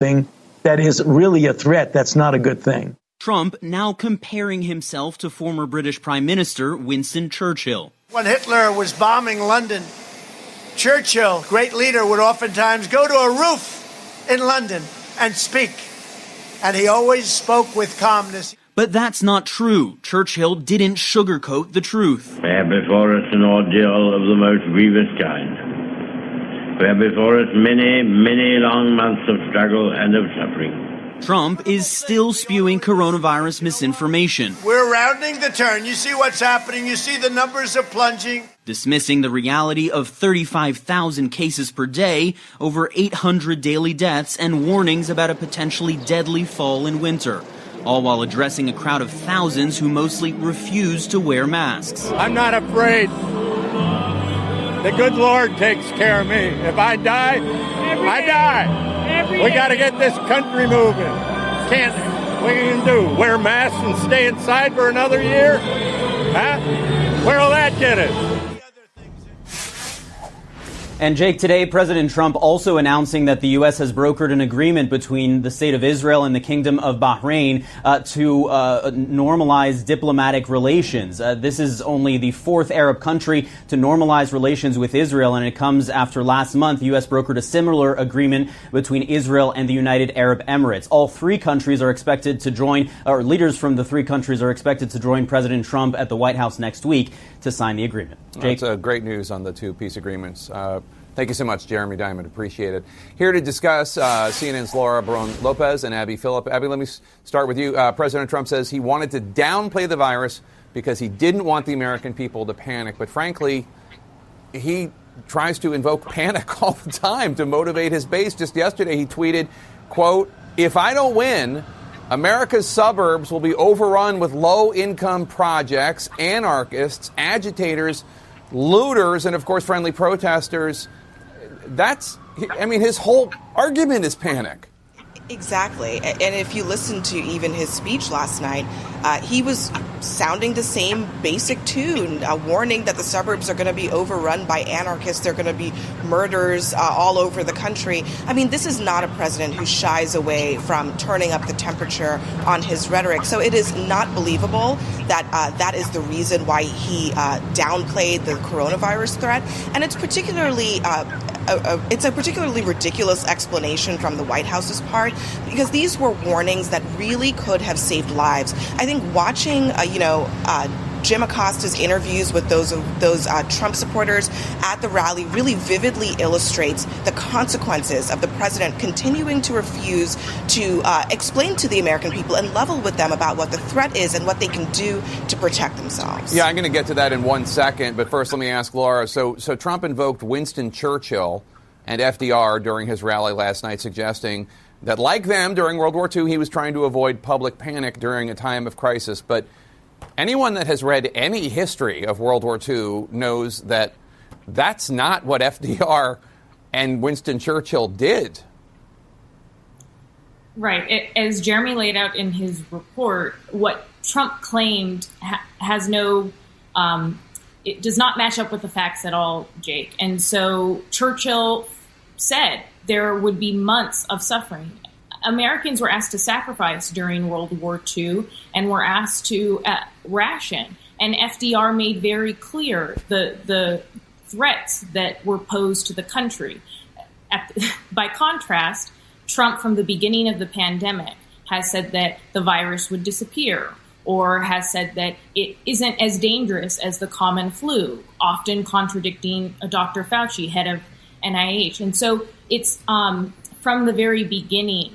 thing that is really a threat. That's not a good thing. Trump now comparing himself to former British Prime Minister Winston Churchill. When Hitler was bombing London, Churchill, great leader, would oftentimes go to a roof in London and speak. And he always spoke with calmness. But that's not true. Churchill didn't sugarcoat the truth. We have before us an ordeal of the most grievous kind. We have before us many, many long months of struggle and of suffering. Trump is still spewing coronavirus misinformation. We're rounding the turn. You see what's happening. You see the numbers are plunging. Dismissing the reality of 35,000 cases per day, over 800 daily deaths, and warnings about a potentially deadly fall and winter. All while addressing a crowd of thousands who mostly refuse to wear masks. I'm not afraid. The good Lord takes care of me. If I die, I die. We got to get this country moving. What are you going to do? Wear masks and stay inside for another year? Huh? Where'll that get us? And Jake, today President Trump also announcing that the U.S. has brokered an agreement between the state of Israel and the Kingdom of Bahrain to normalize diplomatic relations. This is only the fourth Arab country to normalize relations with Israel, and it comes after last month the U.S. brokered a similar agreement between Israel and the United Arab Emirates. All three countries are expected to join, or leaders from the three countries are expected to join President Trump at the White House next week to sign the agreement. Jake? That's great news on the two peace agreements. Thank you so much, Jeremy Diamond. Appreciate it. Here to discuss CNN's Laura Barron-Lopez and Abby Phillip. Abby, let me start with you. President Trump says he wanted to downplay the virus because he didn't want the American people to panic. But frankly, he tries to invoke panic all the time to motivate his base. Just yesterday, he tweeted, quote, "If I don't win, America's suburbs will be overrun with low-income projects, anarchists, agitators, looters, and, of course, friendly protesters." His whole argument is panic. Exactly. And if you listen to even his speech last night, he was sounding the same basic tune, warning that the suburbs are going to be overrun by anarchists. There are going to be murders all over the country. I mean, this is not a president who shies away from turning up the temperature on his rhetoric. So it is not believable that that is the reason why he downplayed the coronavirus threat. And it's particularly it's a particularly ridiculous explanation from the White House's part, because these were warnings that really could have saved lives. I think watching, Jim Acosta's interviews with those Trump supporters at the rally really vividly illustrates the consequences of the president continuing to refuse to explain to the American people and level with them about what the threat is and what they can do to protect themselves. Yeah, I'm going to get to that in 1 second. But first, let me ask Laura. So Trump invoked Winston Churchill and FDR during his rally last night, suggesting that, like them during World War II, he was trying to avoid public panic during a time of crisis. But anyone that has read any history of World War II knows that that's not what FDR and Winston Churchill did. Right. As Jeremy laid out in his report, what Trump claimed has no, it does not match up with the facts at all, Jake. And so Churchill said there would be months of suffering. Americans were asked to sacrifice during World War II and were asked to ration. And FDR made very clear the threats that were posed to the country. By contrast, Trump, from the beginning of the pandemic, has said that the virus would disappear, or has said that it isn't as dangerous as the common flu, often contradicting Dr. Fauci, head of NIH. And so it's from the very beginning,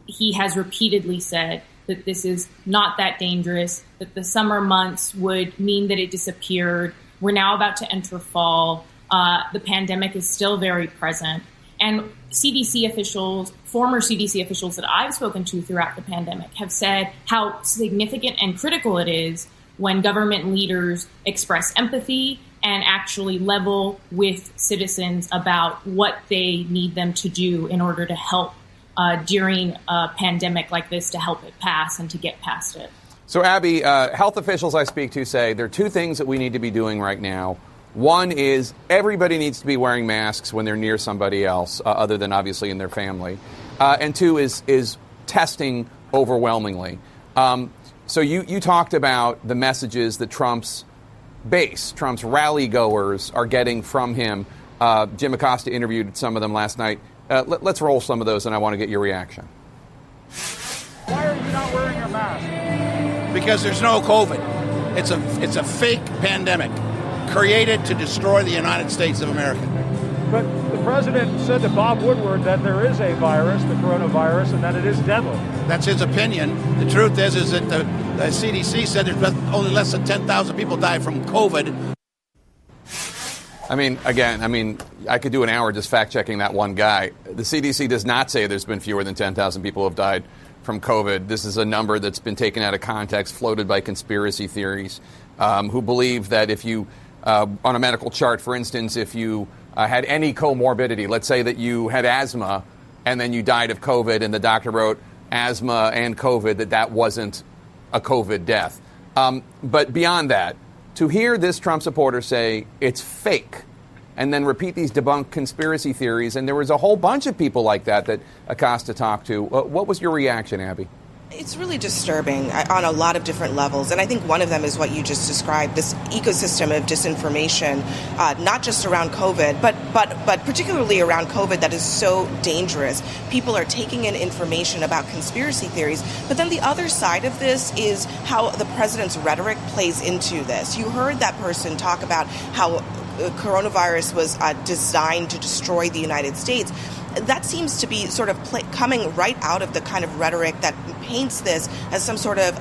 he has repeatedly said that this is not that dangerous, that the summer months would mean that it disappeared. We're now about to enter fall. The pandemic is still very present. And CDC officials, former CDC officials that I've spoken to throughout the pandemic, have said how significant and critical it is when government leaders express empathy and actually level with citizens about what they need them to do in order to help during a pandemic like this, to help it pass and to get past it. So, Abby, health officials I speak to say there are two things that we need to be doing right now. One is everybody needs to be wearing masks when they're near somebody else, other than obviously in their family. And two is testing overwhelmingly. So you talked about the messages that Trump's base, Trump's rally goers are getting from him. Jim Acosta interviewed some of them last night. Let's roll some of those, and I want to get your reaction. Why are you not wearing your mask? Because there's no COVID. It's a fake pandemic created to destroy the United States of America. But the president said to Bob Woodward that there is a virus, the coronavirus, and that it is deadly. That's his opinion. The truth is that the CDC said there's only less than 10,000 people died from COVID. I could do an hour just fact-checking that one guy. The CDC does not say there's been fewer than 10,000 people who have died from COVID. This is a number that's been taken out of context, floated by conspiracy theories, who believe that if you, on a medical chart, for instance, if you had any comorbidity, let's say that you had asthma and then you died of COVID and the doctor wrote asthma and COVID, that wasn't a COVID death. But beyond that, to hear this Trump supporter say it's fake and then repeat these debunked conspiracy theories, and there was a whole bunch of people like that Acosta talked to. What was your reaction, Abby? It's really disturbing on a lot of different levels. And I think one of them is what you just described, this ecosystem of disinformation, not just around COVID, but particularly around COVID that is so dangerous. People are taking in information about conspiracy theories. But then the other side of this is how the president's rhetoric plays into this. You heard that person talk about how coronavirus was designed to destroy the United States. That seems to be sort of coming right out of the kind of rhetoric that paints this as some sort of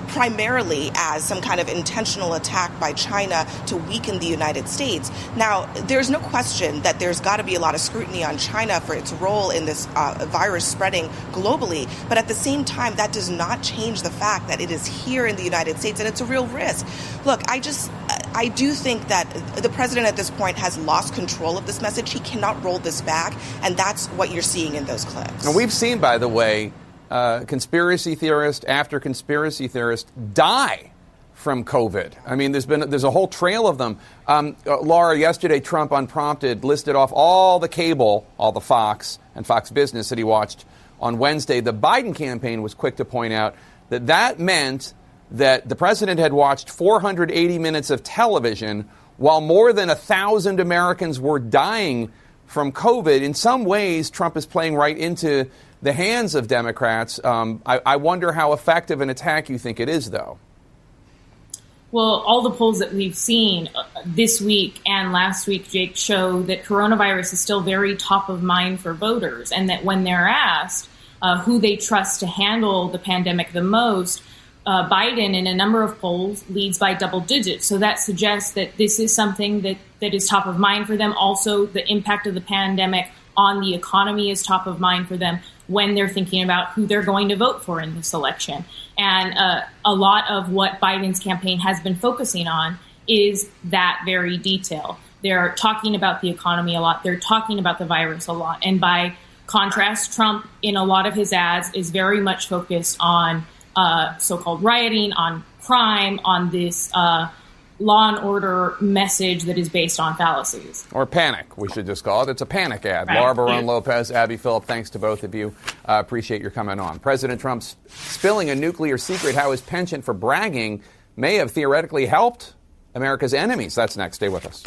primarily as some kind of intentional attack by China to weaken the United States. Now, there's no question that there's got to be a lot of scrutiny on China for its role in this virus spreading globally. But at the same time, that does not change the fact that it is here in the United States and it's a real risk. Look, I do think that the president at this point has lost control of this message. He cannot roll this back, and that's what you're seeing in those clips. And we've seen, by the way, conspiracy theorist after conspiracy theorist die from COVID. I mean, there's a whole trail of them. Laura, yesterday, Trump, unprompted, listed off all the cable, all the Fox and Fox Business that he watched on Wednesday. The Biden campaign was quick to point out that meant that the president had watched 480 minutes of television while more than 1,000 Americans were dying from COVID. In some ways, Trump is playing right into the hands of Democrats. I wonder how effective an attack you think it is, though. Well, all the polls that we've seen this week and last week, Jake, show that coronavirus is still very top of mind for voters, and that when they're asked who they trust to handle the pandemic the most, Biden in a number of polls leads by double digits. So that suggests that this is something that is top of mind for them. Also, the impact of the pandemic on the economy is top of mind for them when they're thinking about who they're going to vote for in this election. And a lot of what Biden's campaign has been focusing on is that very detail. They're talking about the economy a lot. They're talking about the virus a lot. And by contrast, Trump, in a lot of his ads, is very much focused on so-called rioting, on crime, on this law and order message that is based on fallacies. Or panic, we should just call it. It's a panic ad. Right. Laura Barone-Lopez, Abby Phillip, thanks to both of you. Appreciate your coming on. President Trump spilling a nuclear secret, how his penchant for bragging may have theoretically helped America's enemies. That's next. Stay with us.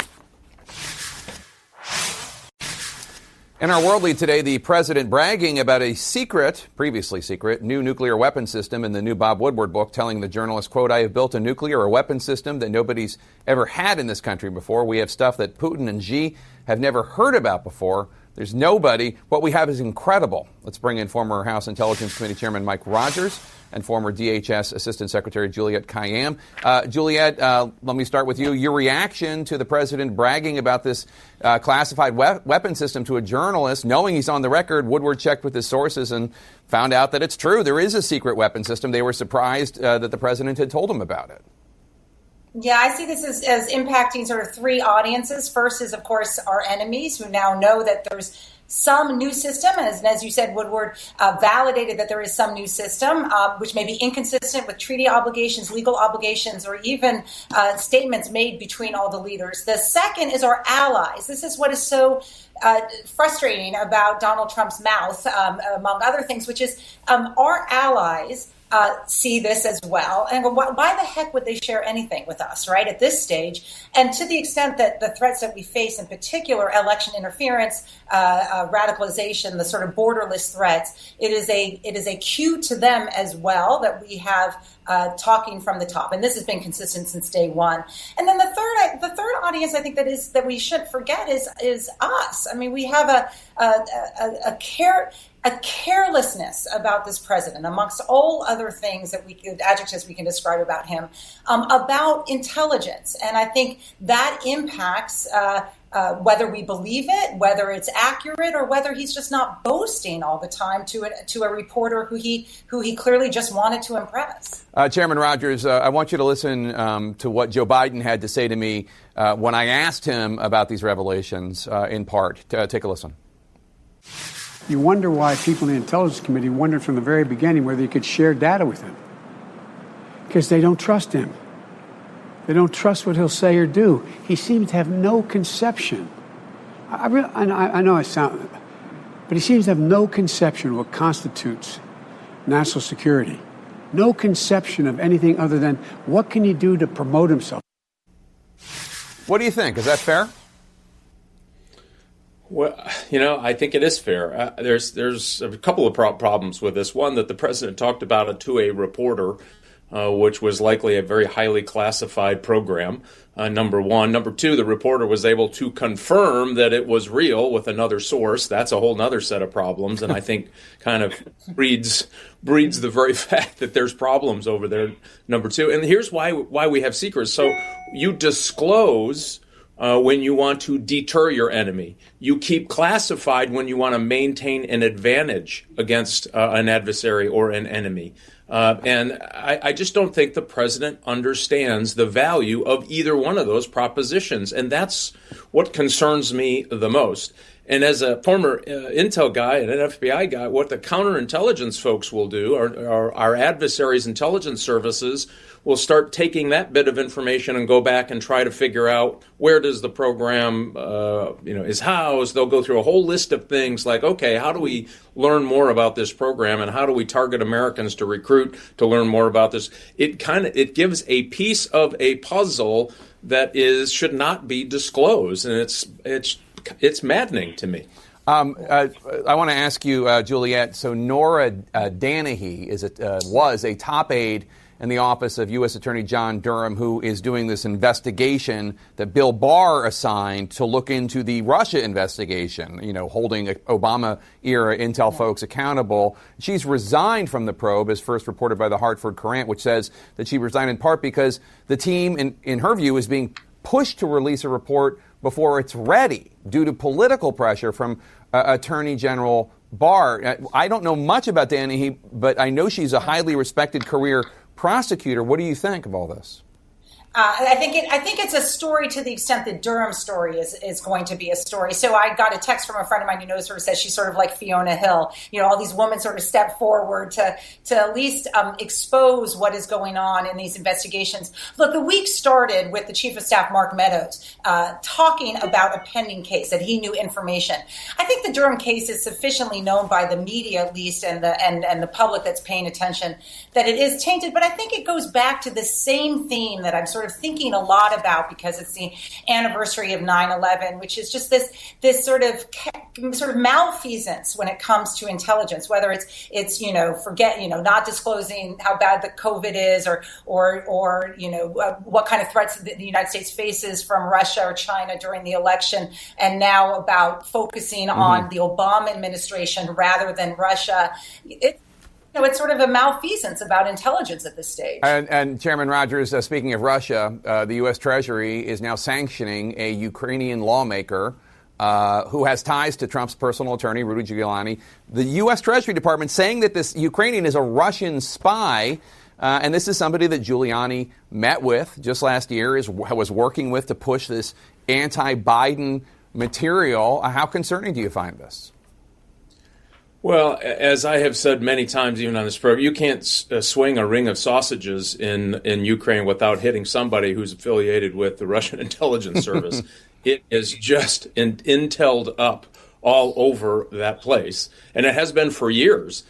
In our World Lead today, the president bragging about a previously secret, new nuclear weapon system in the new Bob Woodward book, telling the journalist, quote, "I have built a nuclear or weapon system that nobody's ever had in this country before. We have stuff that Putin and Xi have never heard about before. There's nobody. What we have is incredible." Let's bring in former House Intelligence Committee Chairman Mike Rogers and former DHS Assistant Secretary Juliette Kayyem. Juliette, let me start with you. Your reaction to the president bragging about this classified weapon system to a journalist, knowing he's on the record. Woodward checked with his sources and found out that it's true. There is a secret weapon system. They were surprised that the president had told him about it. Yeah, I see this as impacting sort of three audiences. First is, of course, our enemies who now know that there's some new system, and as you said, Woodward validated that there is some new system, which may be inconsistent with treaty obligations, legal obligations, or even statements made between all the leaders. The second is our allies. This is what is so frustrating about Donald Trump's mouth, among other things, which is our allies see this as well. And why the heck would they share anything with us, right, at this stage? And to the extent that the threats that we face, in particular, election interference, radicalization, the sort of borderless threats, it is a cue to them as well that we have talking from the top. And this has been consistent since day one. And then the third audience I think that we shouldn't forget is us. I mean, we have a carelessness about this president, amongst all other things adjectives we can describe about him, about intelligence. And I think that impacts whether we believe it, whether it's accurate, or whether he's just not boasting all the time to a reporter who he clearly just wanted to impress. Chairman Rogers, I want you to listen to what Joe Biden had to say to me when I asked him about these revelations, in part. Take a listen. You wonder why people in the Intelligence Committee wondered from the very beginning whether you could share data with him. Because they don't trust him. They don't trust what he'll say or do. He seems to have no conception. I know I sound, but he seems to have no conception of what constitutes national security. No conception of anything other than what can he do to promote himself. What do you think? Is that fair? Well, I think it is fair. There's a couple of problems with this. One, that the president talked about it to a reporter, which was likely a very highly classified program, number one. Number two, the reporter was able to confirm that it was real with another source. That's a whole other set of problems, and I think kind of breeds the very fact that there's problems over there, number two. And here's why we have secrets. So you disclose when you want to deter your enemy. You keep classified when you want to maintain an advantage against an adversary or an enemy. And I just don't think the president understands the value of either one of those propositions. And that's what concerns me the most. And as a former intel guy and an FBI guy, what the counterintelligence folks will do, or our adversaries' intelligence services, will start taking that bit of information and go back and try to figure out where does the program, is housed. They'll go through a whole list of things like, okay, how do we learn more about this program, and how do we target Americans to recruit to learn more about this? It gives a piece of a puzzle that should not be disclosed, and it's maddening to me. I want to ask you, Juliet. So Nora Danahy was a top aide in the office of U.S. Attorney John Durham, who is doing this investigation that Bill Barr assigned to look into the Russia investigation, holding Obama-era intel folks accountable. She's resigned from the probe, as first reported by the Hartford Courant, which says that she resigned in part because the team, in her view, is being pushed to release a report before it's ready due to political pressure from Attorney General Barr. I don't know much about Danahy, but I know she's a highly respected career prosecutor. What do you think of all this? I think it's a story to the extent that Durham's story is going to be a story. So I got a text from a friend of mine who knows her, who says she's sort of like Fiona Hill. All these women sort of step forward to at least expose what is going on in these investigations. Look, the week started with the Chief of Staff, Mark Meadows, talking about a pending case, that he knew information. I think the Durham case is sufficiently known by the media, at least, and the public that's paying attention, that it is tainted. But I think it goes back to the same theme that I'm sort of thinking a lot about, because it's the anniversary of 9/11, which is just this sort of malfeasance when it comes to intelligence, whether it's not disclosing how bad the COVID is, or what kind of threats the United States faces from Russia or China during the election, and now about focusing on the Obama administration rather than Russia. It's sort of a malfeasance about intelligence at this stage. And Chairman Rogers, speaking of Russia, the U.S. Treasury is now sanctioning a Ukrainian lawmaker who has ties to Trump's personal attorney, Rudy Giuliani. The U.S. Treasury Department saying that this Ukrainian is a Russian spy. And this is somebody that Giuliani met with just last year, was working with to push this anti-Biden material. How concerning do you find this? Well, as I have said many times, even on this program, you can't swing a ring of sausages in Ukraine without hitting somebody who's affiliated with the Russian intelligence service. It is just intel'd up all over that place, and it has been for years.